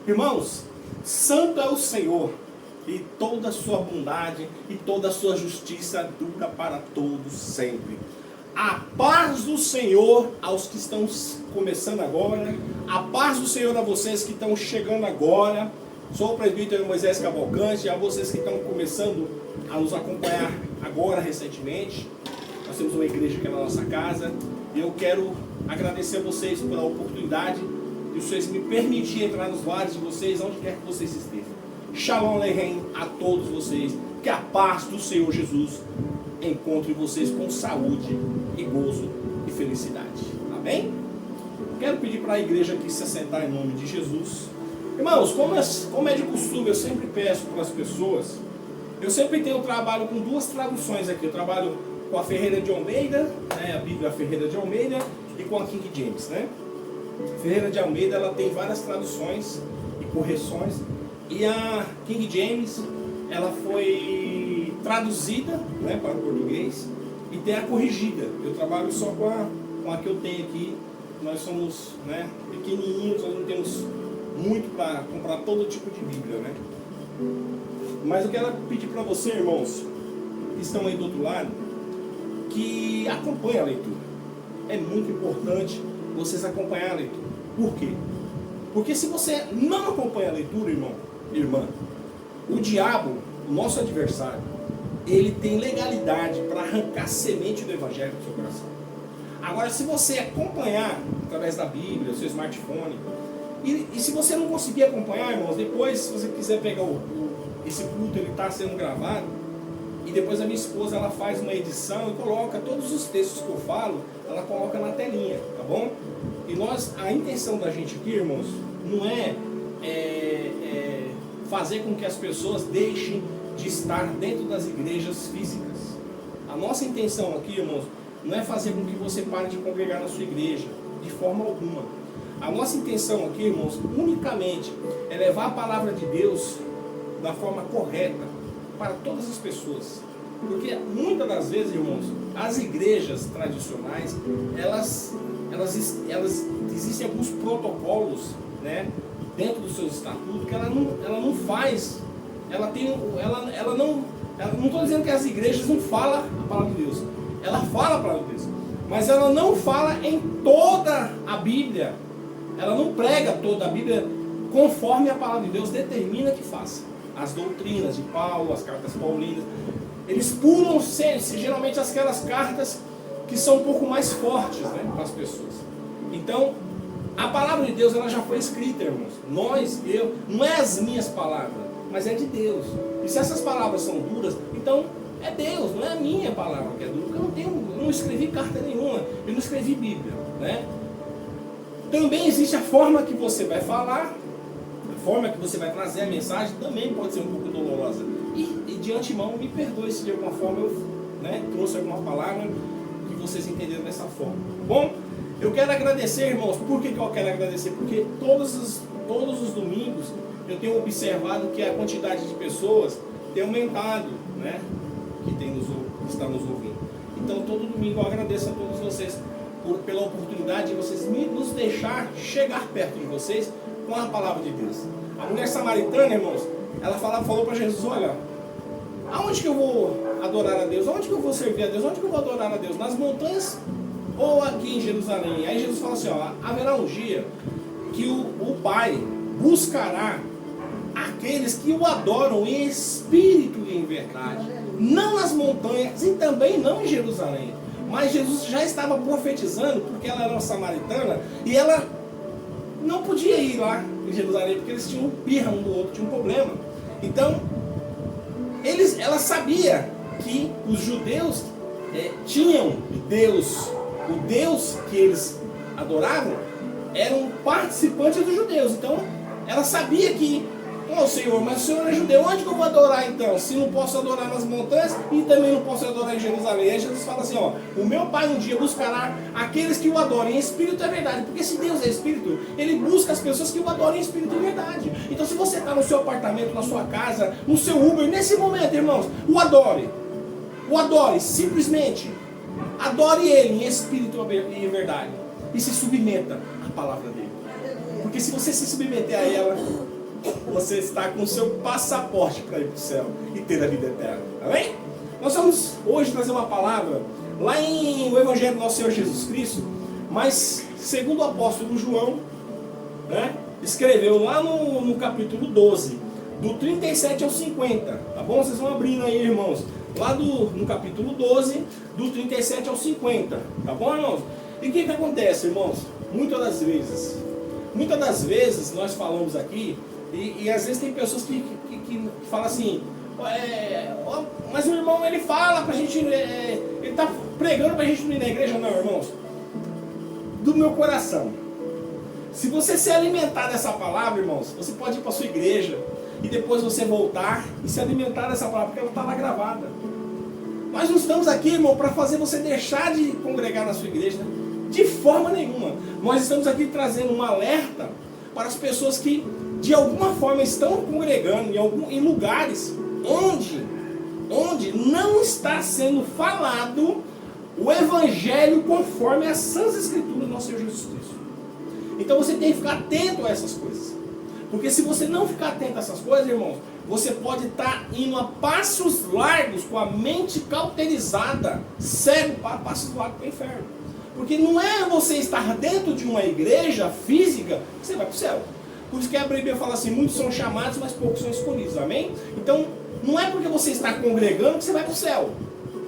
Irmãos, santo é o Senhor, e toda a sua bondade e toda a sua justiça dura para todos sempre. A paz do Senhor aos que estão começando agora, a paz do Senhor a vocês que estão chegando agora. Sou o presbítero Moisés Cavalcante, a vocês que estão começando a nos acompanhar agora recentemente. Nós temos uma igreja aqui na nossa casa e eu quero agradecer a vocês pela oportunidade de vocês me permitirem entrar nos lares de vocês, onde quer que vocês estejam. Shalom Aleichem a todos vocês, que a paz do Senhor Jesus encontre vocês com saúde e gozo e felicidade. Amém? Quero pedir para a igreja aqui se assentar em nome de Jesus. Irmãos, como é de costume, eu sempre peço para as pessoas, eu sempre tenho trabalho com duas traduções aqui. Eu trabalho com a Ferreira de Almeida, né, a Bíblia Ferreira de Almeida, e com a King James, né? Ferreira de Almeida, ela tem várias traduções e correções, e a King James, ela foi traduzida, né, para o português, e tem a corrigida. Eu trabalho só com a que eu tenho aqui. Nós somos, né, pequenininhos, nós não temos muito para comprar todo tipo de Bíblia, né? Mas eu quero pedir para você, irmãos, que estão aí do outro lado, que acompanhem a leitura. É muito importante vocês acompanharem a leitura. Por quê? Porque se você não acompanha a leitura, irmão, irmã, o diabo, o nosso adversário, ele tem legalidade para arrancar semente do evangelho do seu coração. Agora, se você acompanhar através da Bíblia, do seu smartphone, e se você não conseguir acompanhar, irmãos, depois, se você quiser pegar esse culto, ele está sendo gravado, e depois a minha esposa, ela faz uma edição e coloca todos os textos que eu falo, ela coloca na telinha, tá bom? E a intenção da gente aqui, irmãos, não é fazer com que as pessoas deixem de estar dentro das igrejas físicas. A nossa intenção aqui, irmãos, não é fazer com que você pare de congregar na sua igreja, de forma alguma. A nossa intenção aqui, irmãos, unicamente é levar a palavra de Deus da forma correta para todas as pessoas. Porque muitas das vezes, irmãos, as igrejas tradicionais, elas existem alguns protocolos, né, dentro dos seus estatutos que ela não faz. Não estou dizendo que as igrejas não falam a palavra de Deus. Ela fala a palavra de Deus, mas ela não fala em toda a Bíblia. Ela não prega toda a Bíblia conforme a palavra de Deus determina que faça. As doutrinas de Paulo, as cartas paulinas, eles pulam geralmente aquelas cartas que são um pouco mais fortes, né, para as pessoas. Então, a palavra de Deus, ela já foi escrita, irmãos. Não é as minhas palavras, mas é de Deus. E se essas palavras são duras, então é Deus, não é a minha palavra que é dura. Eu não escrevi carta nenhuma, eu não escrevi Bíblia, né? Também existe a forma que você vai falar, a forma que você vai trazer a mensagem também pode ser um pouco dolorosa. E de antemão, me perdoe se de alguma forma eu, né, trouxe alguma palavra que vocês entenderam dessa forma. Bom, eu quero agradecer, irmãos. Por que eu quero agradecer? Porque todos os domingos eu tenho observado que a quantidade de pessoas tem aumentado, né, que está nos ouvindo. Então, todo domingo eu agradeço a todos vocês pela oportunidade de vocês nos deixar chegar perto de vocês com a palavra de Deus. A mulher samaritana, irmãos, ela falou para Jesus: olha, aonde que eu vou adorar a Deus? Aonde que eu vou servir a Deus? Onde que eu vou adorar a Deus? Nas montanhas ou aqui em Jerusalém? Aí Jesus fala assim: ó, haverá um dia que o Pai buscará aqueles que o adoram em espírito e em verdade, não nas montanhas e também não em Jerusalém. Mas Jesus já estava profetizando, porque ela era uma samaritana e ela não podia ir lá em Jerusalém, porque eles tinham birra um do outro, tinham um problema. Então, ela sabia que os judeus tinham Deus, o Deus que eles adoravam, eram participantes dos judeus. Então, ela sabia que, Senhor, mas o Senhor é judeu, onde que eu vou adorar então? Se não posso adorar nas montanhas e também não posso adorar em Jerusalém. Aí Jesus fala assim: ó, o meu Pai um dia buscará aqueles que o adorem em espírito e verdade. Porque se Deus é espírito, Ele busca as pessoas que o adorem em espírito e verdade. Então, se você está no seu apartamento, na sua casa, no seu Uber, nesse momento, irmãos, o adore. O adore, simplesmente. Adore Ele em espírito e em verdade. E se submeta à palavra dEle. Porque se você se submeter a ela, você está com o seu passaporte para ir para o céu e ter a vida eterna. Amém? Nós vamos hoje trazer uma palavra lá em o Evangelho do nosso Senhor Jesus Cristo, mas segundo o apóstolo João, né, escreveu lá no capítulo 12, do 37 ao 50, tá bom? Vocês vão abrindo aí, irmãos, lá no capítulo 12, do 37 ao 50, tá bom, irmãos? E o que acontece, irmãos? Muitas das vezes nós falamos aqui, e às vezes tem pessoas que falam assim, mas o irmão ele fala pra gente, ele está pregando pra gente não ir na igreja. Não, irmãos, do meu coração, se você se alimentar dessa palavra, irmãos, você pode ir para sua igreja e depois você voltar e se alimentar dessa palavra, porque ela está lá gravada. Nós não estamos aqui, irmão, para fazer você deixar de congregar na sua igreja, de forma nenhuma. Nós estamos aqui trazendo um alerta para as pessoas que de alguma forma estão congregando em lugares onde não está sendo falado o Evangelho conforme as sãs Escrituras do nosso Senhor Jesus Cristo. Então você tem que ficar atento a essas coisas. Porque se você não ficar atento a essas coisas, irmãos, você pode estar indo a passos largos, com a mente cauterizada, cego para passos largos para o inferno. Porque não é você estar dentro de uma igreja física que você vai para o céu. Por isso que a Bíblia fala assim, muitos são chamados, mas poucos são escolhidos. Amém? Então, não é porque você está congregando que você vai para o céu.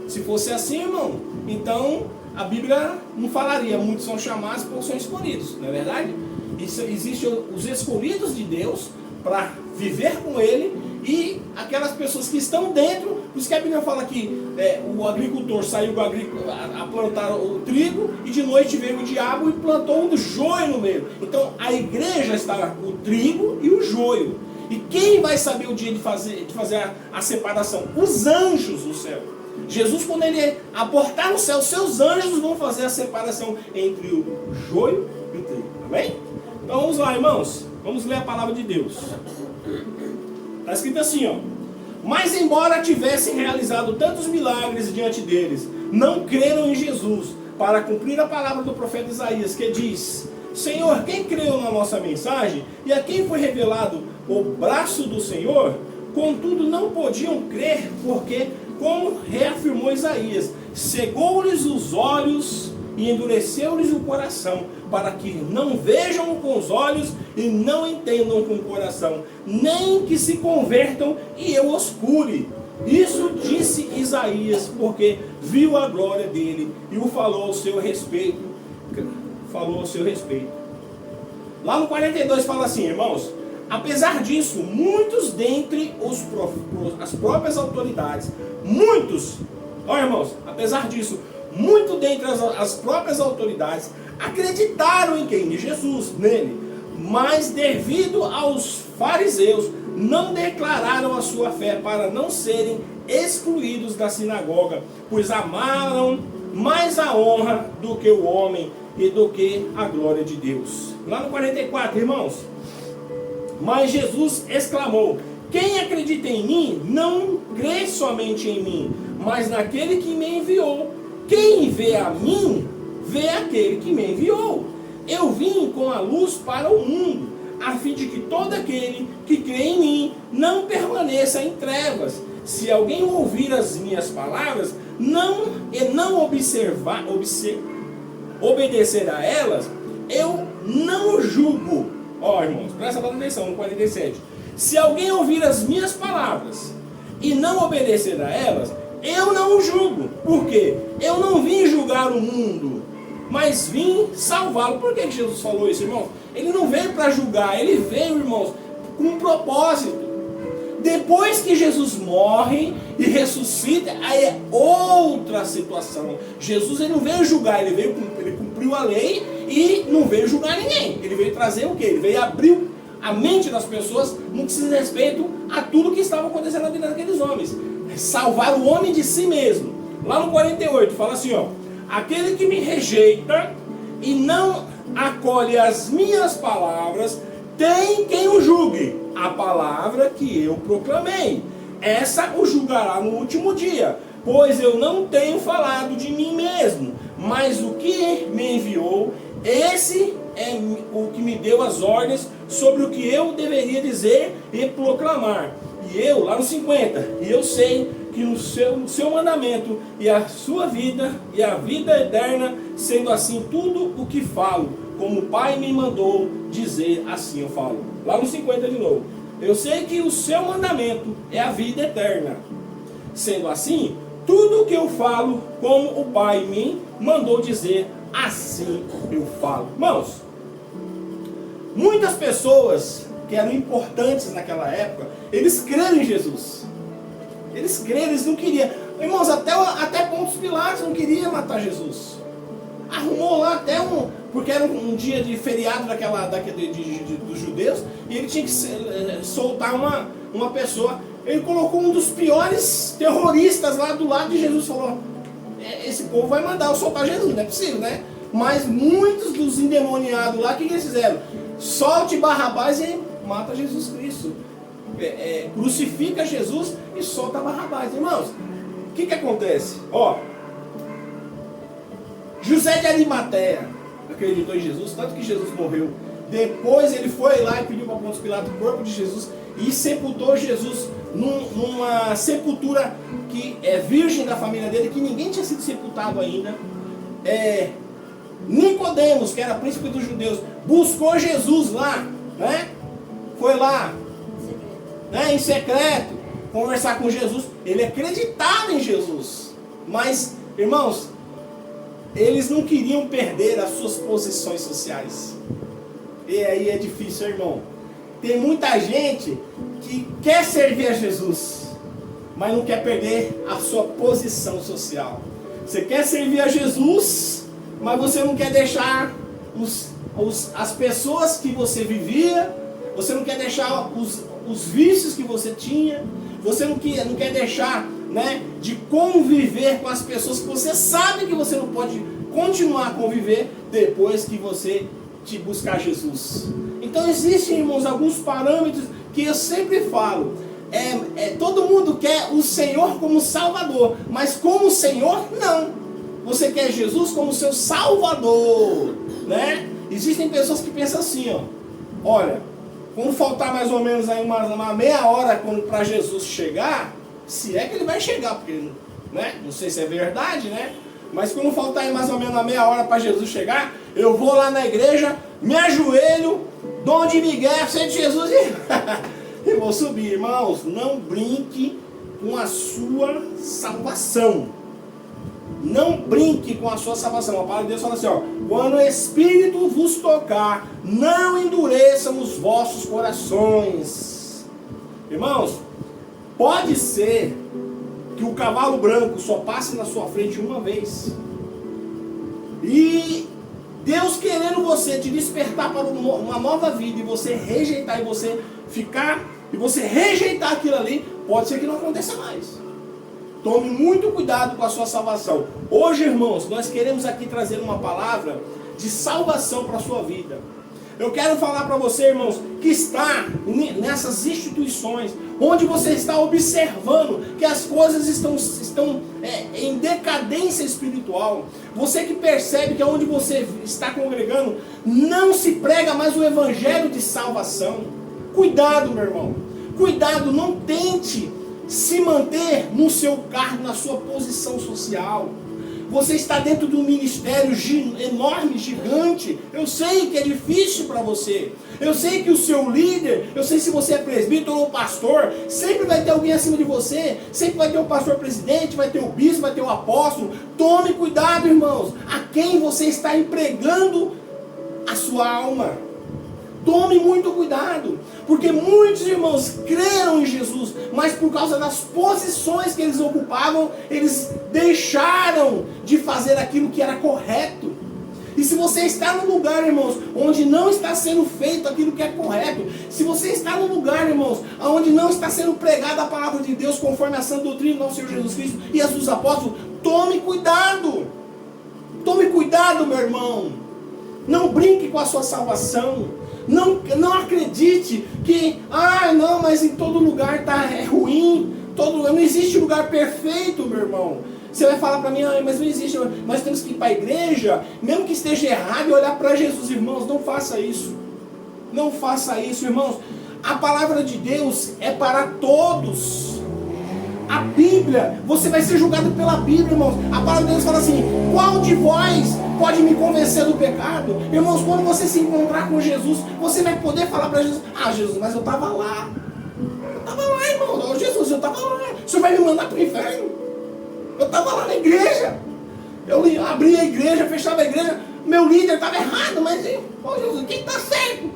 Se fosse assim, irmão, então a Bíblia não falaria, muitos são chamados, poucos são escolhidos. Não é verdade? Existem os escolhidos de Deus para viver com Ele e aquelas pessoas que estão dentro. Por isso que a Bíblia fala que o agricultor saiu a plantar o trigo e de noite veio o diabo e plantou um joio no meio. Então a igreja está o trigo e o joio. E quem vai saber o dia de fazer a separação? Os anjos do céu. Jesus, quando ele aportar no céu, seus anjos vão fazer a separação entre o joio e o trigo. Amém? Então vamos lá, irmãos. Vamos ler a palavra de Deus. Está escrito assim, ó. Mas embora tivessem realizado tantos milagres diante deles, não creram em Jesus, para cumprir a palavra do profeta Isaías, que diz: Senhor, quem creu na nossa mensagem, e a quem foi revelado o braço do Senhor? Contudo, não podiam crer, porque, como reafirmou Isaías, cegou-lhes os olhos e endureceu-lhes o coração, para que não vejam com os olhos e não entendam com o coração, nem que se convertam e eu os cure. Isso disse Isaías, porque viu a glória dele e o falou ao seu respeito. Lá no 42 fala assim, irmãos: apesar disso, muitos dentre as próprias autoridades, apesar disso, muito dentre as próprias autoridades acreditaram em quem? Em Jesus, nele. Mas devido aos fariseus, não declararam a sua fé para não serem excluídos da sinagoga, pois amaram mais a honra do que o homem e do que a glória de Deus. Lá no 44, irmãos: mas Jesus exclamou: quem acredita em mim, não crê somente em mim, mas naquele que me enviou. Quem vê a mim, vê aquele que me enviou. Eu vim com a luz para o mundo, a fim de que todo aquele que crê em mim não permaneça em trevas. Se alguém ouvir as minhas palavras e não obedecer a elas, eu não julgo. Ó, irmãos, presta atenção no 47. Se alguém ouvir as minhas palavras e não obedecer a elas, eu não julgo. Por quê? Eu não vim julgar o mundo, mas vim salvá-lo. Por que Jesus falou isso, irmãos? Ele não veio para julgar, ele veio, irmãos, com um propósito. Depois que Jesus morre e ressuscita, aí é outra situação. Jesus, ele não veio julgar, ele cumpriu a lei e não veio julgar ninguém. Ele veio trazer o quê? Ele veio abrir a mente das pessoas no que se diz respeito a tudo que estava acontecendo na vida daqueles homens. Salvar o homem de si mesmo. Lá no 48 fala assim, ó: aquele que me rejeita e não acolhe as minhas palavras, tem quem o julgue. A palavra que eu proclamei, essa o julgará no último dia, pois eu não tenho falado de mim mesmo, mas o que me enviou, esse é o que me deu as ordens sobre o que eu deveria dizer e proclamar. E eu, lá no 50, e eu sei que o seu mandamento e a sua vida e a vida eterna, sendo assim tudo o que falo, como o Pai me mandou dizer, assim eu falo. Lá no 50 de novo. Eu sei que o seu mandamento é a vida eterna. Sendo assim, tudo o que eu falo, como o Pai me mandou dizer, assim eu falo. Irmãos, muitas pessoas que eram importantes naquela época, eles creram em Jesus. Eles creram, eles não queriam. Irmãos, até Pôncio Pilatos não queria matar Jesus. Arrumou lá até porque era um dia de feriado dos judeus, e ele tinha que soltar uma pessoa. Ele colocou um dos piores terroristas lá do lado de Jesus, falou, esse povo vai mandar eu soltar Jesus, não é possível, né? Mas muitos dos endemoniados lá, o que eles fizeram? Solte Barrabás e mata Jesus Cristo. Crucifica Jesus e solta Barrabás. Irmãos, o que acontece? José de Arimateia acreditou em Jesus, tanto que Jesus morreu. Depois ele foi lá e pediu para Pôncio Pilatos o corpo de Jesus e sepultou Jesus numa sepultura que é virgem da família dele, que ninguém tinha sido sepultado ainda. Nicodemos, que era príncipe dos judeus, buscou Jesus lá, né? Foi lá, né, em secreto, conversar com Jesus. Ele acreditava em Jesus, mas, irmãos, eles não queriam perder as suas posições sociais. E aí é difícil, irmão. Tem muita gente que quer servir a Jesus, mas não quer perder a sua posição social. Você quer servir a Jesus, mas você não quer deixar as pessoas que você vivia, você não quer deixar os vícios que você tinha, você não quer deixar, né, de conviver com as pessoas que você sabe que você não pode continuar a conviver depois que você te buscar Jesus. Então existem, irmãos, alguns parâmetros que eu sempre falo. Todo mundo quer o Senhor como Salvador, mas como Senhor, não. Você quer Jesus como seu Salvador, né? Existem pessoas que pensam assim, olha, quando faltar mais ou menos aí uma meia hora para Jesus chegar, se é que ele vai chegar, porque, né, não sei se é verdade, né? Mas quando faltar aí mais ou menos uma meia hora para Jesus chegar, eu vou lá na igreja, me ajoelho, dou de migué, sento Jesus e eu vou subir. Irmãos, não brinque com a sua salvação. Não brinque com a sua salvação. A palavra de Deus fala assim, quando o Espírito vos tocar, não endureçam os vossos corações. Irmãos, pode ser que o cavalo branco só passe na sua frente uma vez. E Deus querendo você te despertar para uma nova vida, e você rejeitar, e você ficar, e você rejeitar aquilo ali, pode ser que não aconteça mais. Tome muito cuidado com a sua salvação. Hoje, irmãos, nós queremos aqui trazer uma palavra de salvação para a sua vida. Eu quero falar para você, irmãos, que está nessas instituições, onde você está observando que as coisas estão em decadência espiritual. Você que percebe que onde você está congregando, não se prega mais o evangelho de salvação. Cuidado, meu irmão. Cuidado, não tente se manter no seu cargo, na sua posição social. Você está dentro de um ministério enorme, gigante. Eu sei que é difícil para você. Eu sei que o seu líder, eu sei se você é presbítero ou pastor, sempre vai ter alguém acima de você. Sempre vai ter o pastor presidente, vai ter o bispo, vai ter o apóstolo. Tome cuidado, irmãos, a quem você está empregando a sua alma. Tome muito cuidado, porque muitos irmãos creram em Jesus, mas por causa das posições que eles ocupavam, eles deixaram de fazer aquilo que era correto. E se você está num lugar, irmãos, onde não está sendo feito aquilo que é correto, se você está num lugar, irmãos, onde não está sendo pregada a palavra de Deus conforme a sã doutrina do nosso Senhor Jesus Cristo e as dos apóstolos, tome cuidado. Tome cuidado, meu irmão. Não brinque com a sua salvação. Não acredite que, não, mas em todo lugar é ruim, não existe lugar perfeito, meu irmão. Você vai falar para mim, mas não existe, nós temos que ir para a igreja, mesmo que esteja errado, e olhar para Jesus. Irmãos, não faça isso. Não faça isso, irmãos. A palavra de Deus é para todos. A Bíblia, você vai ser julgado pela Bíblia, irmãos. A palavra de Deus fala assim: qual de vós pode me convencer do pecado? Irmãos, quando você se encontrar com Jesus, você vai poder falar para Jesus: ah, Jesus, mas eu estava lá. Eu estava lá, irmão. Oh, Jesus, eu estava lá. O Senhor vai me mandar para o inferno? Eu estava lá na igreja. Eu abri a igreja, fechava a igreja. Meu líder estava errado, mas, oh, Jesus, quem está certo?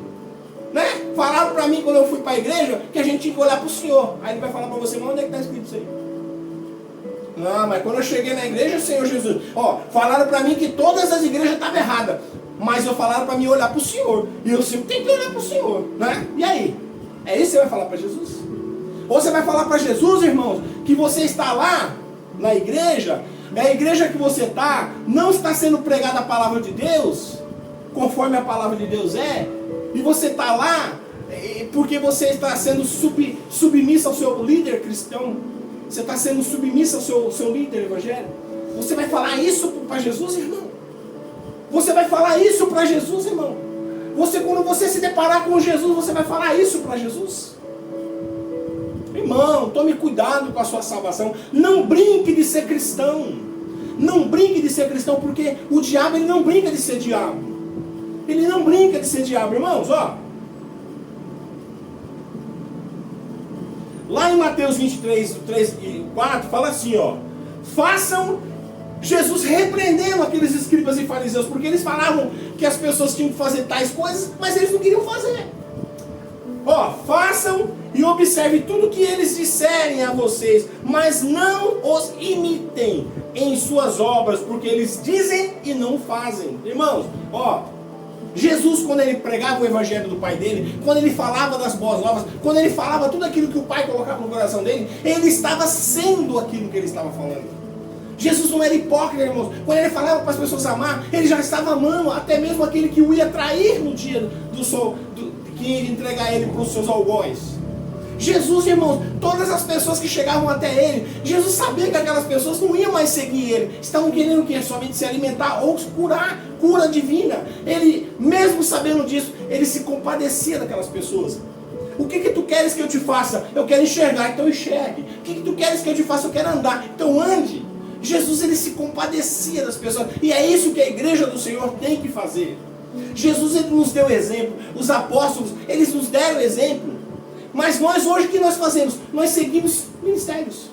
Né? Falaram para mim quando eu fui para a igreja que a gente tinha que olhar para o Senhor. Aí ele vai falar para você: mas onde é que está escrito isso aí? Não, mas quando eu cheguei na igreja, Senhor Jesus, falaram para mim que todas as igrejas estavam erradas, mas falaram para mim olhar para o Senhor, e eu sempre tenho que olhar para o Senhor, né? E aí? É isso que você vai falar para Jesus? Ou você vai falar para Jesus, irmãos, que você está lá na igreja, a igreja que você está não está sendo pregada a palavra de Deus conforme a palavra de Deus é, e você está lá porque você está sendo submisso ao seu líder cristão, você está sendo submisso ao seu líder evangélico. Você vai falar isso para Jesus, irmão? Você vai falar isso para Jesus, irmão? Quando você se deparar com Jesus, você vai falar isso para Jesus? Irmão, tome cuidado com a sua salvação. Não brinque de ser cristão. Não brinque de ser cristão, porque o diabo, ele não brinca de ser diabo. Ele não brinca de ser diabo, irmãos, Lá em Mateus 23, 3 e 4, fala assim, façam, Jesus repreendendo aqueles escribas e fariseus, porque eles falavam que as pessoas tinham que fazer tais coisas, mas eles não queriam fazer. Façam e observem tudo que eles disserem a vocês, mas não os imitem em suas obras, porque eles dizem e não fazem. Irmãos, Jesus, quando ele pregava o evangelho do Pai dele, quando ele falava das boas novas, quando ele falava tudo aquilo que o Pai colocava no coração dele, ele estava sendo aquilo que ele estava falando. Jesus não era hipócrita, irmãos. Quando ele falava para as pessoas amar, ele já estava amando até mesmo aquele que o ia trair no dia do sol, que ia entregar ele para os seus algozes. Jesus, irmãos, todas as pessoas que chegavam até ele, Jesus sabia que aquelas pessoas não iam mais seguir ele, estavam querendo o quê? Somente se alimentar ou curar, cura divina. Ele, mesmo sabendo disso, ele se compadecia daquelas pessoas. O que tu queres que eu te faça? Eu quero enxergar, então enxergue. O que tu queres que eu te faça? Eu quero andar, então ande. Jesus, ele se compadecia das pessoas, e é isso que a igreja do Senhor tem que fazer. Jesus, ele nos deu exemplo, os apóstolos, eles nos deram exemplo. Mas nós hoje o que nós fazemos? Nós seguimos ministérios.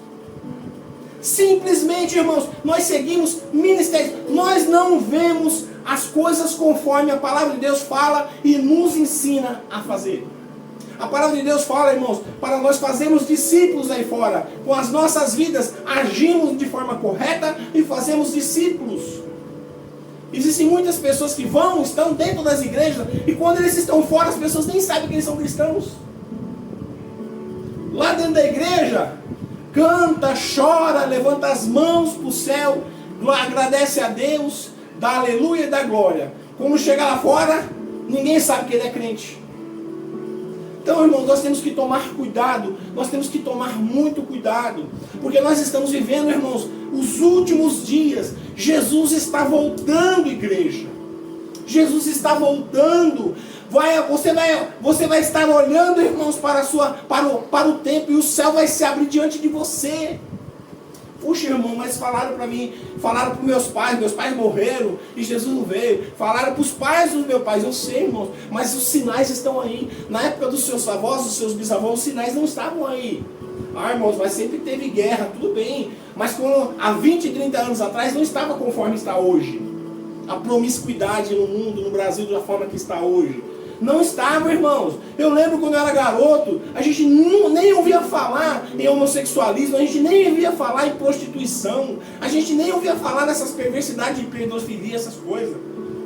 Simplesmente, irmãos, nós seguimos ministérios. Nós não vemos as coisas conforme a palavra de Deus fala e nos ensina a fazer. A palavra de Deus fala, irmãos, para nós fazermos discípulos aí fora. Com as nossas vidas, agimos de forma correta e fazemos discípulos. Existem muitas pessoas que estão dentro das igrejas, e quando eles estão fora, as pessoas nem sabem que eles são cristãos. Lá dentro da igreja, canta, chora, levanta as mãos para o céu, agradece a Deus, dá aleluia e dá glória. Quando chega lá fora, ninguém sabe que ele é crente. Então, irmãos, nós temos que tomar cuidado, nós temos que tomar muito cuidado, porque nós estamos vivendo, irmãos, os últimos dias. Jesus está voltando, igreja. Jesus está voltando. Você vai estar olhando, irmãos, para o tempo, e o céu vai se abrir diante de você. Puxa, irmão, mas falaram para mim, falaram para meus pais morreram e Jesus não veio. Falaram para os pais dos meus pais, eu sei, irmãos, mas os sinais estão aí. Na época dos seus avós, dos seus bisavós, os sinais não estavam aí. Irmãos, mas sempre teve guerra, tudo bem. Mas há 20, 30 anos atrás não estava conforme está hoje. A promiscuidade no mundo, no Brasil, da forma que está hoje. Não estava, irmãos. Eu lembro quando eu era garoto, a gente nem ouvia falar em homossexualismo, a gente nem ouvia falar em prostituição, a gente nem ouvia falar nessas perversidades de pedofilia, essas coisas.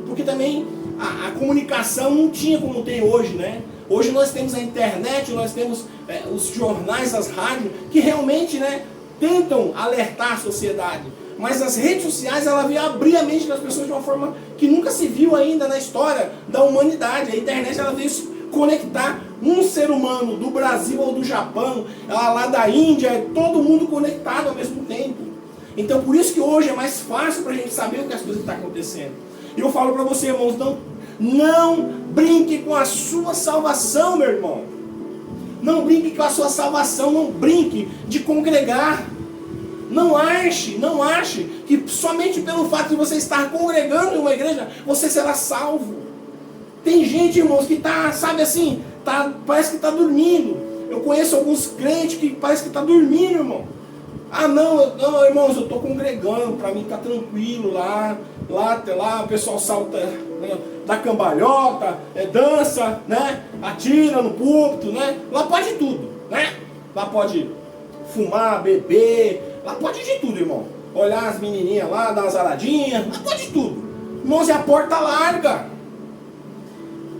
Porque também a comunicação não tinha como tem hoje, né? Hoje nós temos a internet, nós temos os jornais, as rádios, que realmente, né, tentam alertar a sociedade. Mas as redes sociais, ela veio abrir a mente das pessoas de uma forma que nunca se viu ainda na história da humanidade. A internet, ela veio se conectar um ser humano do Brasil ou do Japão, lá da Índia, todo mundo conectado ao mesmo tempo. Então, por isso que hoje é mais fácil para a gente saber o que as coisas estão acontecendo. E eu falo para você, irmãos, Não brinque com a sua salvação, meu irmão. Não brinque com a sua salvação, não brinque de congregar. Não ache que somente pelo fato de você estar congregando em uma igreja, você será salvo. Tem gente, irmãos, que está, sabe assim, parece que está dormindo. Eu conheço alguns crentes que parece que está dormindo, irmão. Ah, não, irmãos, eu estou congregando, para mim está tranquilo lá o pessoal salta, né, dá cambalhota, dança, né, atira no púlpito, né, lá pode tudo, né, lá pode fumar, beber, lá pode de tudo, irmão, olhar as menininhas lá, dar uma zaradinha, lá pode tudo, irmãos, é a porta larga,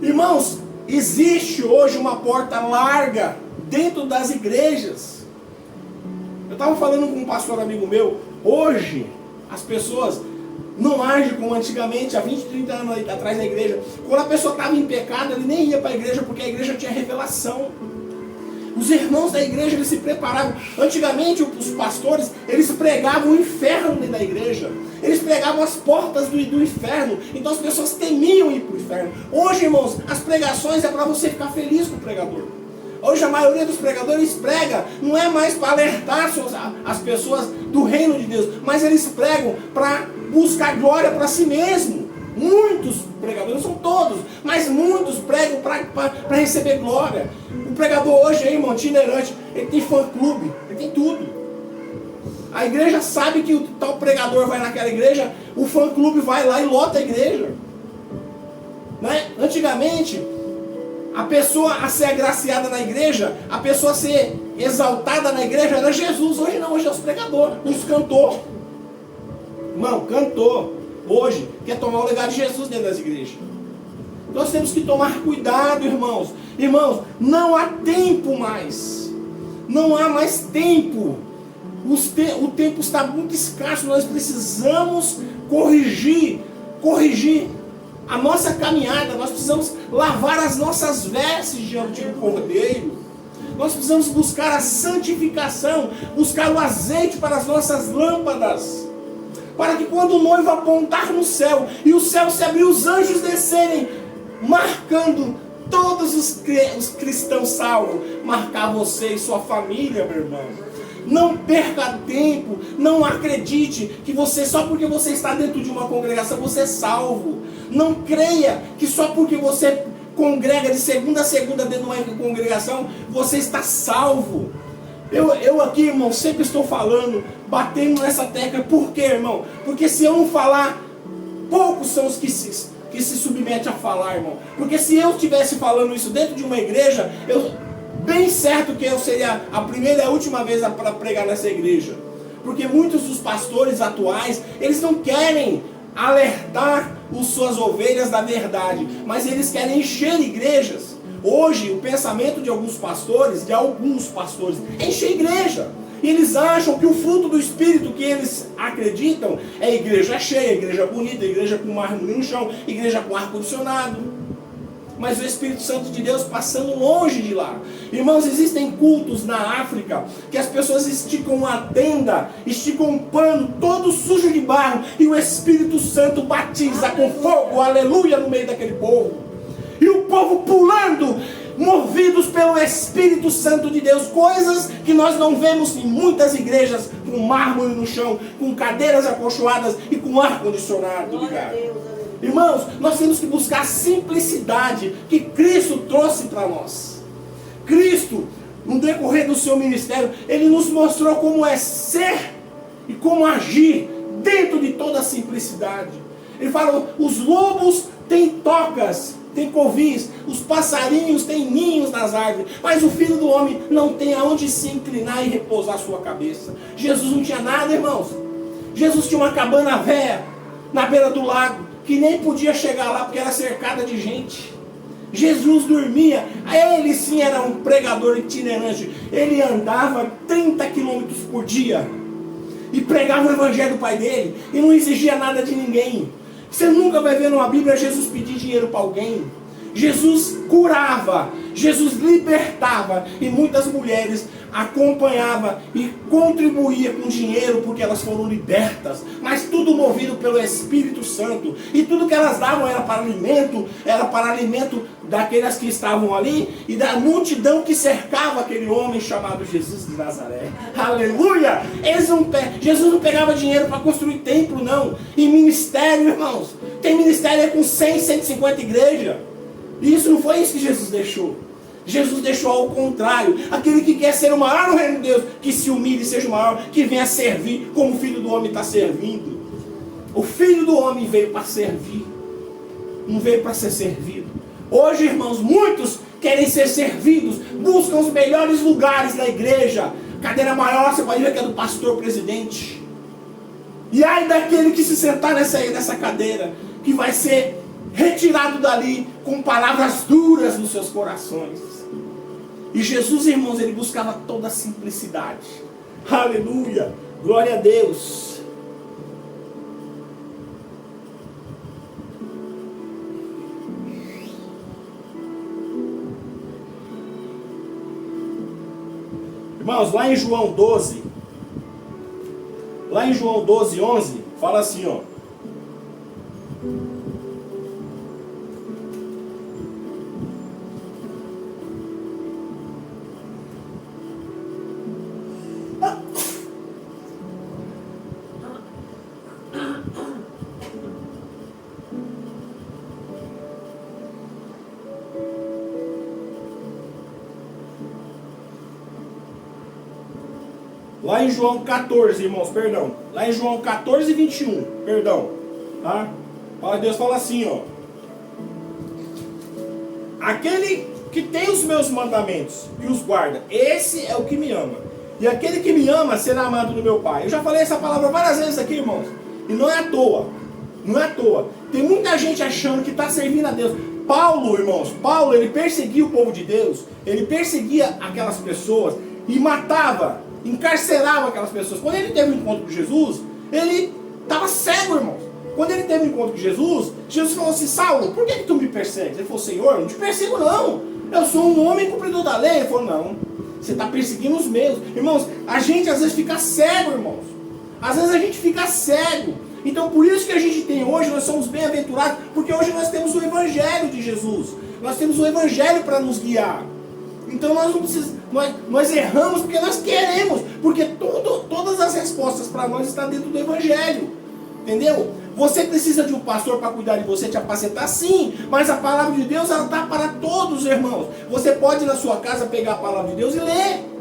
irmãos, existe hoje uma porta larga dentro das igrejas. Eu estava falando com um pastor amigo meu, hoje as pessoas não agem como antigamente, há 20, 30 anos atrás na igreja. Quando a pessoa estava em pecado, ele nem ia para a igreja, porque a igreja tinha revelação. Os irmãos da igreja, eles se preparavam. Antigamente, os pastores, eles pregavam o inferno dentro da igreja. Eles pregavam as portas do inferno. Então as pessoas temiam ir para o inferno. Hoje, irmãos, as pregações é para você ficar feliz com o pregador. Hoje a maioria dos pregadores prega, não é mais para alertar as pessoas do reino de Deus, mas eles pregam para buscar glória para si mesmo. Muitos pregadores, não são todos, mas muitos pregam para receber glória. O pregador hoje, irmão, itinerante, ele tem fã-clube, ele tem tudo. A igreja sabe que o tal pregador vai naquela igreja, o fã-clube vai lá e lota a igreja. Né? Antigamente, a pessoa a ser agraciada na igreja, a pessoa a ser exaltada na igreja era Jesus. Hoje não, hoje é os pregadores, os cantores. Irmão, cantor, hoje, quer tomar o lugar de Jesus dentro das igrejas. Nós temos que tomar cuidado, irmãos. Irmãos, não há tempo mais. Não há mais tempo. O tempo está muito escasso. Nós precisamos corrigir a nossa caminhada. Nós precisamos lavar as nossas vestes diante do Cordeiro. Nós precisamos buscar a santificação, buscar o azeite para as nossas lâmpadas, para que quando o noivo apontar no céu e o céu se abrir, os anjos descerem, marcando todos os cristãos salvos, marcar você e sua família, meu irmão. Não perca tempo, não acredite que você, só porque você está dentro de uma congregação, você é salvo. Não creia que só porque você congrega de segunda a segunda dentro de uma congregação, você está salvo. Eu aqui, irmão, sempre estou falando, batendo nessa tecla. Por quê, irmão? Porque se eu não falar, poucos são os que se submetem a falar, irmão. Porque se eu estivesse falando isso dentro de uma igreja, bem certo que eu seria a primeira e a última vez para pregar nessa igreja. Porque muitos dos pastores atuais, eles não querem alertar as suas ovelhas da verdade, mas eles querem encher igrejas. Hoje, o pensamento de alguns pastores, é encher igreja. E eles acham que o fruto do Espírito que eles acreditam é igreja cheia, igreja bonita, igreja com mármore no chão, igreja com ar-condicionado. Mas o Espírito Santo de Deus passando longe de lá. Irmãos, existem cultos na África que as pessoas esticam uma tenda, esticam um pano todo sujo de barro e o Espírito Santo batiza com fogo, aleluia, no meio daquele povo. E o povo pulando, movidos pelo Espírito Santo de Deus, coisas que nós não vemos em muitas igrejas, com mármore no chão, com cadeiras acolchoadas e com ar-condicionado ligado. Irmãos, nós temos que buscar a simplicidade que Cristo trouxe para nós. Cristo, no decorrer do seu ministério, Ele nos mostrou como é ser e como agir dentro de toda a simplicidade. Ele fala, os lobos têm tocas, tem covis, os passarinhos têm ninhos nas árvores, mas o Filho do Homem não tem aonde se inclinar e repousar a sua cabeça. Jesus não tinha nada, irmãos. Jesus tinha uma cabana velha na beira do lago, que nem podia chegar lá porque era cercada de gente. Jesus dormia, ele sim era um pregador itinerante. Ele andava 30 quilômetros por dia e pregava o evangelho do Pai dele e não exigia nada de ninguém. Você nunca vai ver numa Bíblia Jesus pedir dinheiro para alguém. Jesus curava, Jesus libertava e muitas mulheres acompanhavam e contribuíam com dinheiro porque elas foram libertas, mas tudo movido pelo Espírito Santo, e tudo que elas davam era para alimento daqueles que estavam ali e da multidão que cercava aquele homem chamado Jesus de Nazaré. Aleluia! Jesus não pegava dinheiro para construir templo, não. E ministério, irmãos, tem ministério com 100, 150 igrejas. E isso não foi isso que Jesus deixou. Jesus deixou ao contrário. Aquele que quer ser o maior no reino de Deus, que se humilhe e seja o maior, que venha servir como o Filho do Homem está servindo. O Filho do Homem veio para servir, não veio para ser servido. Hoje, irmãos, muitos querem ser servidos, buscam os melhores lugares da igreja. Cadeira maior, você pode ver que é do pastor presidente. E ai daquele que se sentar nessa cadeira, que vai ser retirado dali com palavras duras nos seus corações. E Jesus, irmãos, ele buscava toda a simplicidade. Aleluia, glória a Deus. Irmãos, lá em João 12, 11, fala assim, ó. Lá em João 14, irmãos, perdão. Lá em João 14, 21, perdão. Tá? Deus fala assim, ó. Aquele que tem os meus mandamentos e os guarda, esse é o que me ama. E aquele que me ama será amado do meu Pai. Eu já falei essa palavra várias vezes aqui, irmãos. E não é à toa. Não é à toa. Tem muita gente achando que está servindo a Deus. Paulo, irmãos, ele perseguia o povo de Deus. Ele perseguia aquelas pessoas e matava, encarcerava aquelas pessoas. Quando ele teve um encontro com Jesus, ele estava cego, irmãos. Quando ele teve um encontro com Jesus, Jesus falou assim: Saulo, por que tu me persegues? Ele falou: Senhor, não te persigo não. Eu sou um homem cumpridor da lei. Ele falou: não, você está perseguindo os meus. Irmãos, a gente às vezes fica cego, irmãos. Às vezes a gente fica cego. Então por isso que a gente tem hoje, nós somos bem-aventurados, porque hoje nós temos o Evangelho de Jesus. Nós temos o Evangelho para nos guiar. Então nós não precisamos, nós erramos porque nós queremos, porque todas as respostas para nós estão dentro do Evangelho. Entendeu? Você precisa de um pastor para cuidar de você, te apacentar, sim, mas a palavra de Deus, ela está para todos, irmãos. Você pode ir na sua casa pegar a palavra de Deus e ler.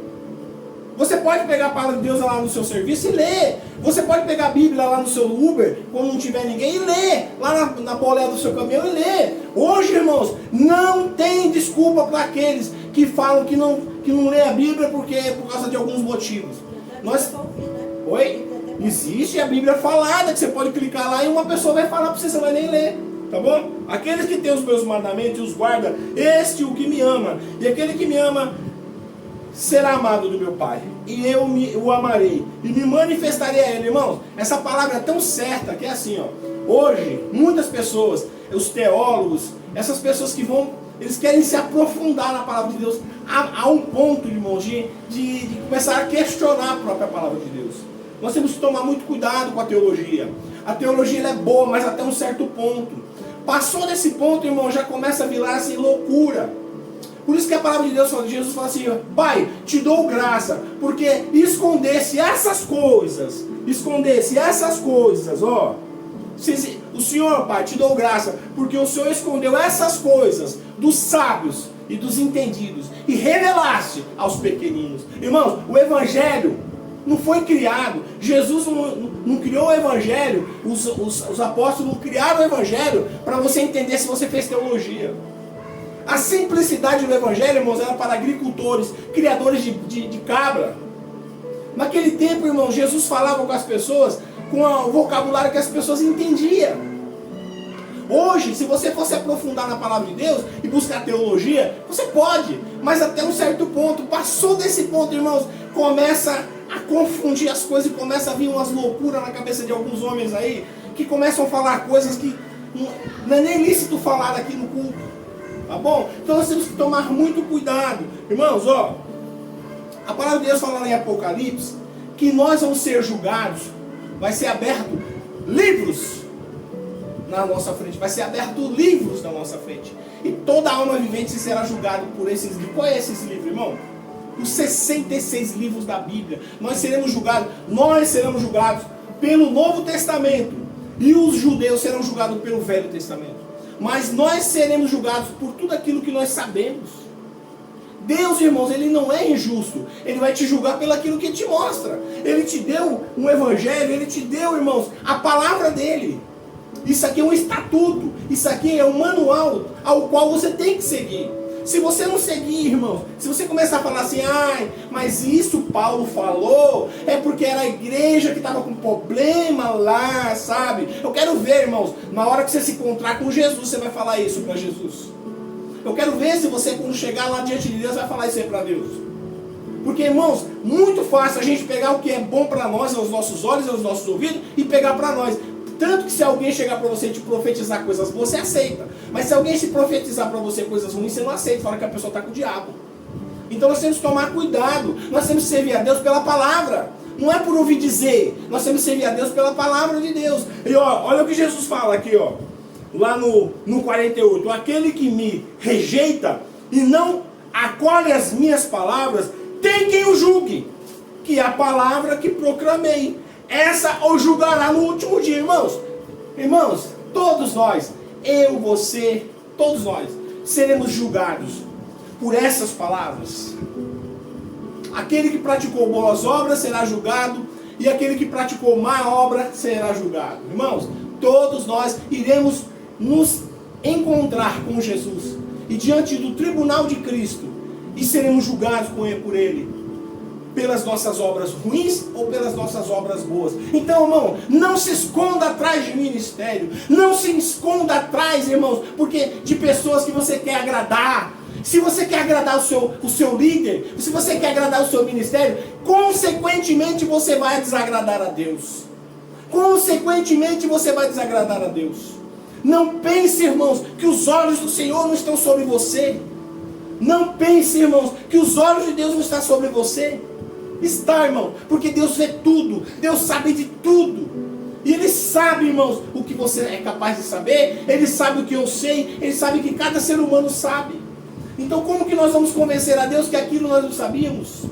Você pode pegar a palavra de Deus lá no seu serviço e ler. Você pode pegar a Bíblia lá no seu Uber, quando não tiver ninguém, e ler. Lá na boleia do seu caminhão e ler. Hoje, irmãos, não tem desculpa para aqueles que falam que não lê a Bíblia porque é por causa de alguns motivos. Oi? Existe a Bíblia falada, que você pode clicar lá e uma pessoa vai falar para você, você vai nem ler. Tá bom? Aqueles que têm os meus mandamentos e os guarda, este o que me ama. E aquele que me ama será amado do meu Pai, e eu o amarei, e me manifestarei a ele. Irmãos, essa palavra é tão certa, que é assim, ó. Hoje, muitas pessoas, os teólogos, essas pessoas que eles querem se aprofundar na palavra de Deus, a um ponto, irmãos, de começar a questionar a própria palavra de Deus. Nós temos que tomar muito cuidado com a teologia. A teologia ela é boa, mas até um certo ponto. Passou desse ponto, irmão, já começa a virar assim loucura. Por isso que a palavra de Deus fala, Jesus fala assim: Pai, te dou graça, porque escondesse essas coisas, ó. O Senhor, Pai, te dou graça, porque o Senhor escondeu essas coisas dos sábios e dos entendidos, e revelaste aos pequeninos. Irmãos, o Evangelho não foi criado, Jesus não criou o Evangelho, os apóstolos não criaram o Evangelho para você entender se você fez teologia. A simplicidade do Evangelho, irmãos, era para agricultores, criadores de cabra. Naquele tempo, irmãos, Jesus falava com as pessoas com o vocabulário que as pessoas entendiam. Hoje, se você fosse aprofundar na palavra de Deus e buscar teologia, você pode, mas até um certo ponto. Passou desse ponto, irmãos, começa a confundir as coisas e começa a vir umas loucuras na cabeça de alguns homens aí, que começam a falar coisas que não é nem lícito falar aqui no culto. Tá bom? Então nós temos que tomar muito cuidado. Irmãos, ó, a palavra de Deus fala lá em Apocalipse que nós vamos ser julgados. Vai ser aberto livros na nossa frente. Vai ser aberto livros na nossa frente. E toda alma vivente será julgada por esses livros. Qual é esses livros, irmão? Os 66 livros da Bíblia. Nós seremos julgados pelo Novo Testamento. E os judeus serão julgados pelo Velho Testamento. Mas nós seremos julgados por tudo aquilo que nós sabemos. Deus, irmãos, Ele não é injusto. Ele vai te julgar pelo aquilo que te mostra. Ele te deu um evangelho, Ele te deu, irmãos, a palavra dEle. Isso aqui é um estatuto. Isso aqui é um manual ao qual você tem que seguir. Se você não seguir, irmãos, se você começar a falar assim, ai, mas isso Paulo falou, é porque era a igreja que estava com problema lá, sabe? Eu quero ver, irmãos, na hora que você se encontrar com Jesus, você vai falar isso para Jesus. Eu quero ver se você, quando chegar lá diante de Deus, vai falar isso aí para Deus. Porque, irmãos, muito fácil a gente pegar o que é bom para nós, aos nossos olhos, aos nossos ouvidos, e pegar para nós. Tanto que se alguém chegar para você e te profetizar coisas boas, você aceita. Mas se alguém se profetizar para você coisas ruins, você não aceita, fala que a pessoa está com o diabo. Então nós temos que tomar cuidado. Nós temos que servir a Deus pela palavra. Não é por ouvir dizer. Nós temos que servir a Deus pela palavra de Deus. E ó, olha o que Jesus fala aqui, ó. Lá no 48. Aquele que me rejeita e não acolhe as minhas palavras, tem quem o julgue. Que é a palavra que proclamei. Essa o julgará no último dia, irmãos. Irmãos, todos nós, eu, você, todos nós, seremos julgados por essas palavras. Aquele que praticou boas obras será julgado, e aquele que praticou má obra será julgado. Irmãos, todos nós iremos nos encontrar com Jesus, e diante do tribunal de Cristo, e seremos julgados por Ele. Pelas nossas obras ruins ou pelas nossas obras boas. Então, irmão, não se esconda atrás de ministério. Não se esconda atrás, irmãos, porque de pessoas que você quer agradar. Se você quer agradar o seu líder, se você quer agradar o seu ministério, consequentemente você vai desagradar a Deus. Consequentemente você vai desagradar a Deus. Não pense, irmãos, que os olhos do Senhor não estão sobre você. Não pense, irmãos, que os olhos de Deus não estão sobre você. Está, irmão, porque Deus vê tudo, Deus sabe de tudo, e Ele sabe, irmãos, o que você é capaz de saber, Ele sabe o que eu sei, Ele sabe que cada ser humano sabe. Então como que nós vamos convencer a Deus que aquilo nós não sabíamos?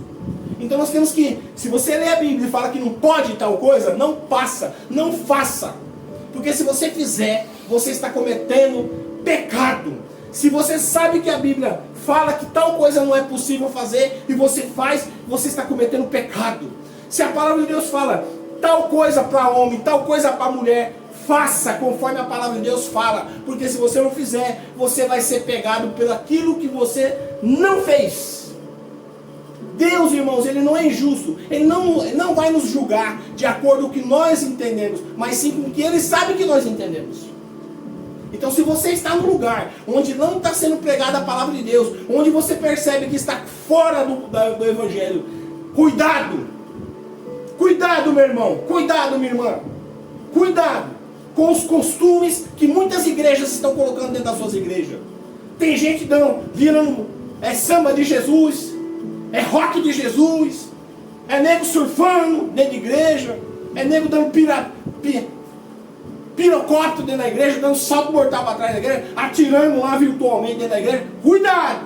Então nós temos que, se você lê a Bíblia e fala que não pode tal coisa, não faça, porque se você fizer, você está cometendo pecado. Se você sabe que a Bíblia fala que tal coisa não é possível fazer e você faz, você está cometendo pecado. Se a palavra de Deus fala tal coisa para homem, tal coisa para mulher, faça conforme a palavra de Deus fala, porque se você não fizer, você vai ser pegado pelo aquilo que você não fez. Deus, irmãos, Ele não é injusto, Ele não vai nos julgar de acordo com o que nós entendemos, mas sim com o que Ele sabe que nós entendemos. Então, se você está num lugar onde não está sendo pregada a palavra de Deus, onde você percebe que está fora do Evangelho, cuidado! Cuidado, meu irmão! Cuidado, minha irmã! Cuidado com os costumes que muitas igrejas estão colocando dentro das suas igrejas. Tem gente virando samba de Jesus, é rock de Jesus, é nego surfando dentro de igreja, é nego dando pirocóptero dentro da igreja, dando salto mortal para trás da igreja, atirando lá virtualmente dentro da igreja. Cuidado!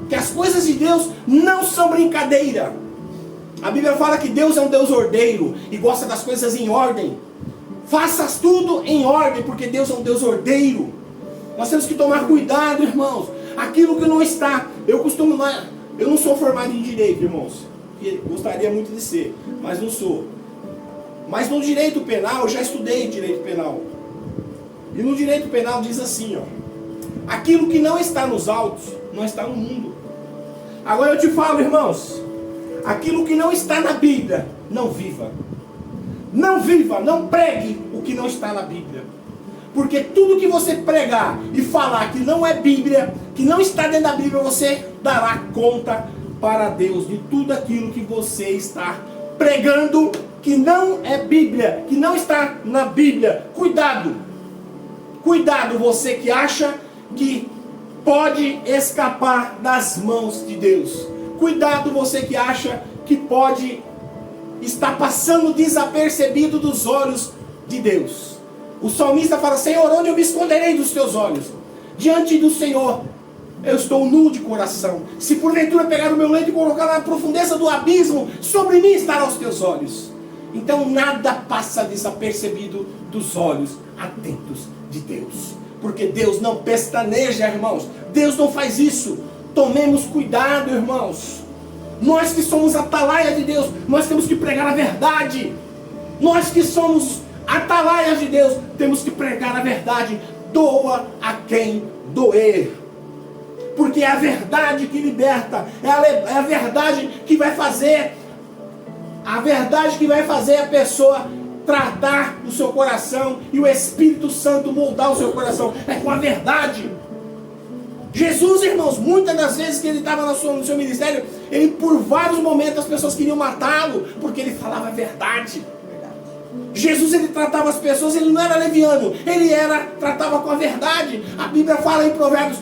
Que as coisas de Deus não são brincadeira. A Bíblia fala que Deus é um Deus ordeiro e gosta das coisas em ordem. Faça tudo em ordem, porque Deus é um Deus ordeiro. Nós temos que tomar cuidado, irmãos. Aquilo que não está, eu não sou formado em direito, irmãos. Gostaria muito de ser, mas não sou. Mas no direito penal, eu já estudei direito penal. E no direito penal diz assim, ó: aquilo que não está nos autos, não está no mundo. Agora eu te falo, irmãos, aquilo que não está na Bíblia, não viva. Não viva, não pregue o que não está na Bíblia. Porque tudo que você pregar e falar que não é Bíblia, que não está dentro da Bíblia, você dará conta para Deus de tudo aquilo que você está pregando que não é Bíblia, que não está na Bíblia. Cuidado! Cuidado, você que acha que pode escapar das mãos de Deus. Cuidado você que acha que pode estar passando desapercebido dos olhos de Deus. O salmista fala: Senhor, onde eu me esconderei dos teus olhos? Diante do Senhor eu estou nu de coração. Se porventura pegar o meu leito e colocar na profundeza do abismo, sobre mim estarão os teus olhos. Então nada passa desapercebido dos olhos atentos de Deus. Porque Deus não pestaneja, irmãos. Deus não faz isso. Tomemos cuidado, irmãos. Nós que somos atalaia de Deus, nós temos que pregar a verdade. Nós que somos atalaias de Deus, temos que pregar a verdade. Doa a quem doer. Porque é a verdade que liberta. É a verdade que vai fazer. A verdade que vai fazer a pessoa tratar o seu coração e o Espírito Santo moldar o seu coração. É com a verdade. Jesus, irmãos, muitas das vezes que ele estava no seu ministério, ele por vários momentos as pessoas queriam matá-lo, porque ele falava a verdade. Jesus, ele tratava as pessoas, ele não era leviano, ele tratava com a verdade. A Bíblia fala em Provérbios: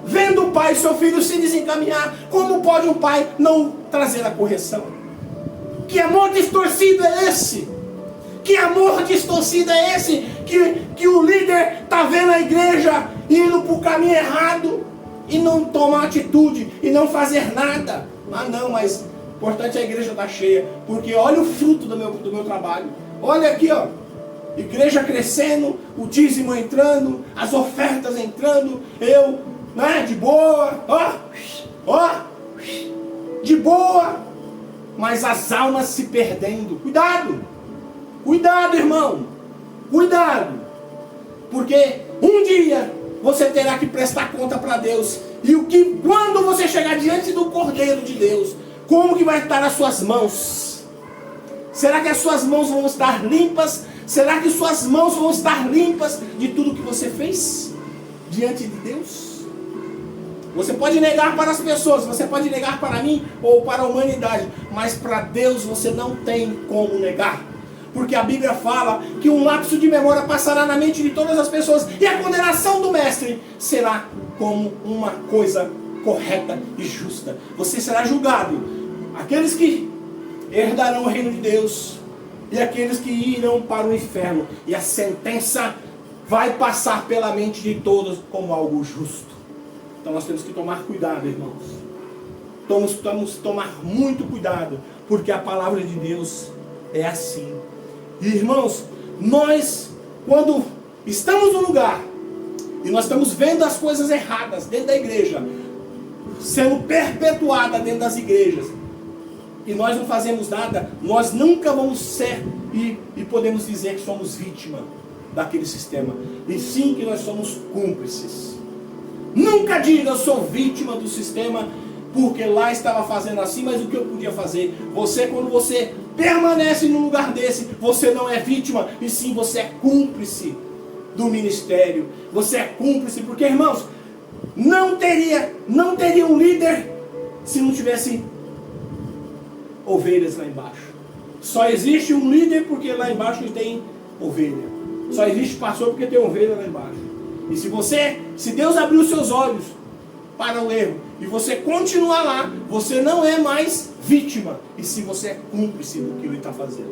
vendo o pai seu filho se desencaminhar, como pode um pai não trazer a correção? Que amor distorcido é esse? Que amor distorcido é esse? Que o líder está vendo a igreja indo para o caminho errado e não tomar atitude e não fazer nada. Ah não, mas o importante é a igreja estar cheia, porque olha o fruto do meu trabalho. Olha aqui, ó, igreja crescendo, o dízimo entrando, as ofertas entrando, eu, né, de boa, de boa, mas as almas se perdendo. Cuidado, irmão, cuidado, porque um dia você terá que prestar conta para Deus. E quando você chegar diante do Cordeiro de Deus, como que vai estar as suas mãos? Será que as suas mãos vão estar limpas? Será que suas mãos vão estar limpas de tudo que você fez diante de Deus? Você pode negar para as pessoas, você pode negar para mim ou para a humanidade, mas para Deus você não tem como negar. Porque a Bíblia fala que um lapso de memória passará na mente de todas as pessoas, e a condenação do mestre será como uma coisa correta e justa. Você será julgado. Aqueles que herdarão o reino de Deus e aqueles que irão para o inferno. E a sentença vai passar pela mente de todos como algo justo. Então nós temos que tomar cuidado, irmãos. Temos que tomar muito cuidado, porque a palavra de Deus é assim. E, irmãos, nós, quando estamos no lugar e nós estamos vendo as coisas erradas dentro da igreja sendo perpetuada dentro das igrejas, e nós não fazemos nada, nós nunca vamos ser e podemos dizer que somos vítima daquele sistema, e sim que nós somos cúmplices. Nunca diga: eu sou vítima do sistema porque lá estava fazendo assim, mas o que eu podia fazer? Quando você permanece num lugar desse, você não é vítima, e sim você é cúmplice do ministério. Você é cúmplice, porque, irmãos, não teria um líder se não tivesse ovelhas lá embaixo. Só existe um líder porque lá embaixo tem ovelha. Só existe pastor porque tem ovelha lá embaixo. E se Deus abrir os seus olhos para o erro e você continuar lá, você não é mais vítima, e sim você é cúmplice do que ele está fazendo.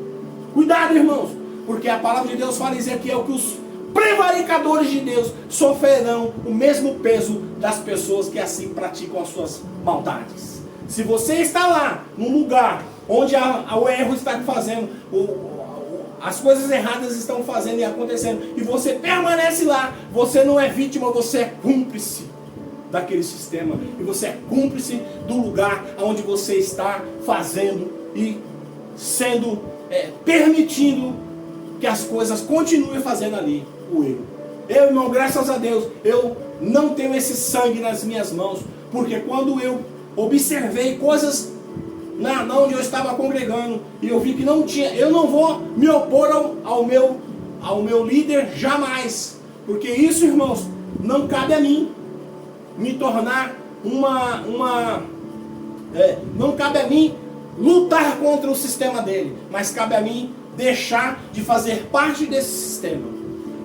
Cuidado, irmãos, porque a palavra de Deus fala em Ezequiel que os prevaricadores de Deus sofrerão o mesmo peso das pessoas que assim praticam as suas maldades. Se você está lá, num lugar onde o erro está fazendo, as coisas erradas estão fazendo e acontecendo, e você permanece lá, você não é vítima, você é cúmplice daquele sistema, e você é cúmplice do lugar onde você está fazendo e sendo, permitindo que as coisas continuem fazendo ali o erro. Eu, irmão, graças a Deus, eu não tenho esse sangue nas minhas mãos, porque quando eu observei coisas onde eu estava congregando, e eu vi que não tinha, eu não vou me opor ao meu líder jamais, porque isso, irmãos, não cabe a mim me tornar não cabe a mim lutar contra o sistema dele, mas cabe a mim deixar de fazer parte desse sistema,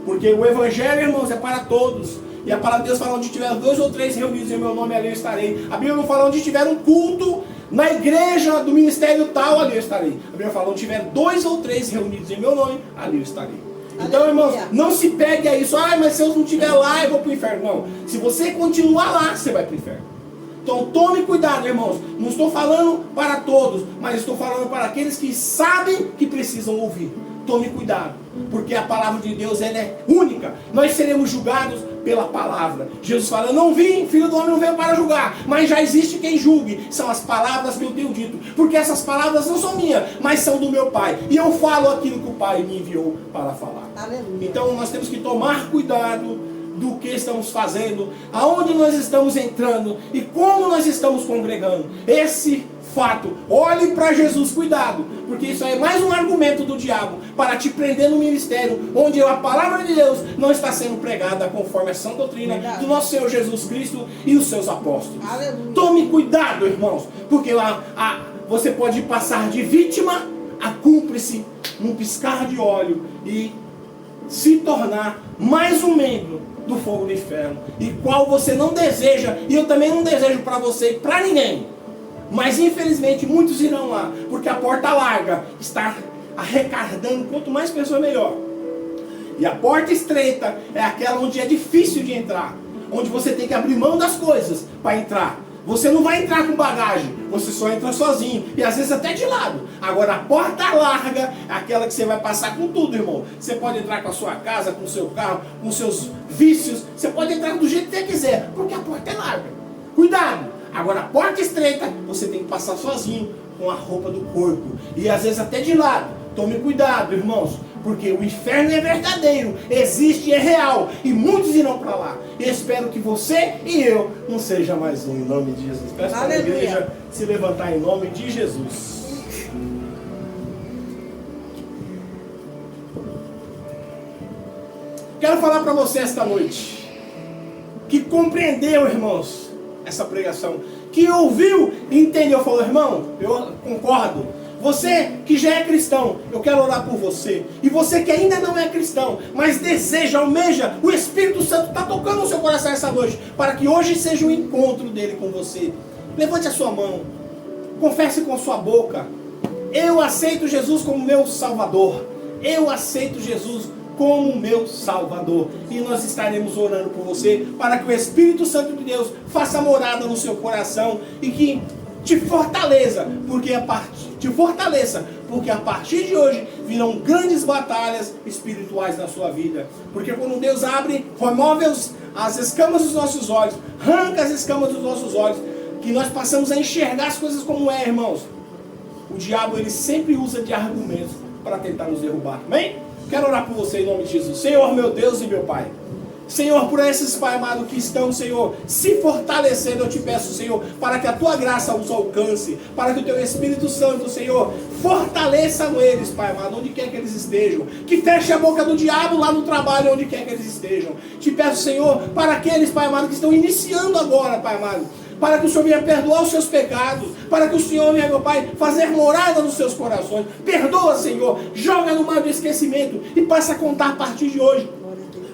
porque o evangelho, irmãos, é para todos, E a palavra de Deus fala, onde tiver 2 ou 3 reunidos em meu nome, ali eu estarei. A Bíblia não fala, onde tiver um culto na igreja do ministério tal, ali eu estarei. A Bíblia fala, onde tiver 2 ou 3 reunidos em meu nome, ali eu estarei. Então, irmãos, não se pegue a isso. Mas se eu não estiver lá, eu vou para o inferno. Não. Se você continuar lá, você vai para o inferno. Então tome cuidado, irmãos. Não estou falando para todos, mas estou falando para aqueles que sabem que precisam ouvir. Tome cuidado, porque a palavra de Deus ela é única. Nós seremos julgados pela palavra. Jesus fala, eu não vim, filho do homem não veio para julgar, mas já existe quem julgue. São as palavras que eu tenho dito, porque essas palavras não são minhas, mas são do meu Pai. E eu falo aquilo que o Pai me enviou para falar. Aleluia. Então nós temos que tomar cuidado do que estamos fazendo, aonde nós estamos entrando e como nós estamos congregando. Esse fato, olhe para Jesus, cuidado, porque isso é mais um argumento do diabo para te prender no ministério, onde a palavra de Deus não está sendo pregada conforme a sã doutrina do nosso Senhor Jesus Cristo e os seus apóstolos. Aleluia. Tome cuidado, irmãos, porque você pode passar de vítima a cúmplice num piscar de olho e se tornar mais um membro do fogo do inferno, e qual você não deseja, e eu também não desejo para você e para ninguém. Mas infelizmente muitos irão lá, porque a porta larga está arrecadando, quanto mais pessoas melhor. E a porta estreita é aquela onde é difícil de entrar, onde você tem que abrir mão das coisas para entrar. Você não vai entrar com bagagem, você só entra sozinho, e às vezes até de lado. Agora a porta larga é aquela que você vai passar com tudo, irmão. Você pode entrar com a sua casa, com o seu carro, com seus vícios. Você pode entrar do jeito que você quiser, porque a porta é larga. Cuidado! Agora a porta estreita, você tem que passar sozinho, com a roupa do corpo. E às vezes até de lado. Tome cuidado, irmãos, porque o inferno é verdadeiro, existe e é real, e muitos irão para lá. E espero que você e eu não seja mais um, em nome de Jesus. Peço para a igreja se levantar em nome de Jesus. Quero falar para você esta noite, que compreendeu, irmãos, essa pregação, que ouviu e entendeu, falou, irmão, eu concordo. Você que já é cristão, eu quero orar por você. E você que ainda não é cristão, mas deseja, almeja, o Espírito Santo está tocando no seu coração essa noite, para que hoje seja o encontro dele com você. Levante a sua mão, confesse com a sua boca, eu aceito Jesus como meu Salvador. Eu aceito Jesus como meu Salvador. E nós estaremos orando por você, para que o Espírito Santo de Deus faça morada no seu coração e que te fortaleça, porque a partir de hoje virão grandes batalhas espirituais na sua vida. Porque quando Deus abre, remove as escamas dos nossos olhos, arranca as escamas dos nossos olhos, que nós passamos a enxergar as coisas como é, irmãos. O diabo, ele sempre usa de argumentos para tentar nos derrubar. Amém? Quero orar por você em nome de Jesus. Senhor, meu Deus e meu Pai, Senhor, por esses, Pai amado, que estão, Senhor, se fortalecendo, eu te peço, Senhor, para que a Tua graça os alcance, para que o Teu Espírito Santo, Senhor, fortaleça eles, Pai amado, onde quer que eles estejam, que feche a boca do diabo lá no trabalho, onde quer que eles estejam. Te peço, Senhor, para aqueles, Pai amado, que estão iniciando agora, Pai amado, para que o Senhor venha perdoar os seus pecados, para que o Senhor venha, meu Pai, fazer morada nos seus corações. Perdoa, Senhor, joga no mar do esquecimento e passa a contar a partir de hoje.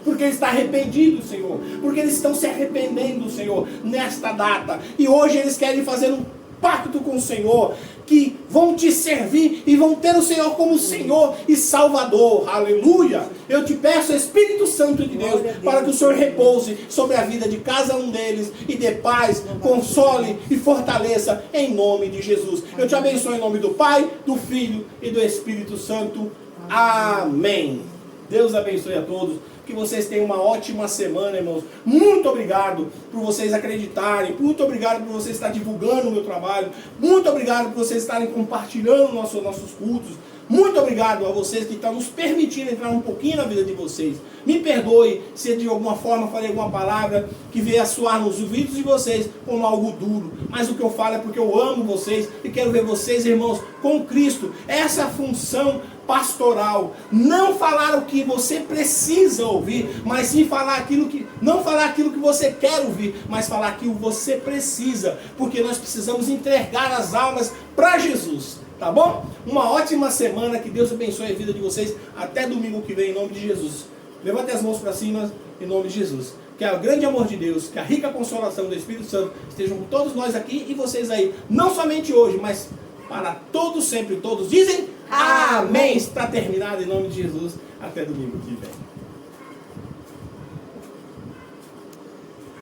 Porque ele está arrependido, Senhor. Porque eles estão se arrependendo, Senhor, nesta data. E hoje eles querem fazer um pacto com o Senhor, que vão te servir e vão ter o Senhor como Senhor e Salvador. Aleluia! Eu te peço, Espírito Santo de Deus, para que o Senhor repouse sobre a vida de cada um deles e dê paz, console e fortaleça em nome de Jesus. Eu te abençoo em nome do Pai, do Filho e do Espírito Santo. Amém. Deus abençoe a todos. Que vocês tenham uma ótima semana, irmãos. Muito obrigado por vocês acreditarem. Muito obrigado por vocês estarem divulgando o meu trabalho. Muito obrigado por vocês estarem compartilhando nossos cultos. Muito obrigado a vocês que estão nos permitindo entrar um pouquinho na vida de vocês. Me perdoe se de alguma forma falei alguma palavra que veio a soar nos ouvidos de vocês como algo duro. Mas o que eu falo é porque eu amo vocês e quero ver vocês, irmãos, com Cristo. Essa é a função pastoral. Não falar o que você precisa ouvir, mas sim falar aquilo que... Não falar aquilo que você quer ouvir, mas falar aquilo que você precisa. Porque nós precisamos entregar as almas para Jesus. Tá bom? Uma ótima semana, que Deus abençoe a vida de vocês. Até domingo que vem, em nome de Jesus. Levante as mãos para cima, em nome de Jesus. que o grande amor de Deus, que a rica consolação do Espírito Santo estejam com todos nós aqui e vocês aí, não somente hoje, mas para todos sempre. Todos dizem amém. Está terminado em nome de Jesus. Até domingo que vem.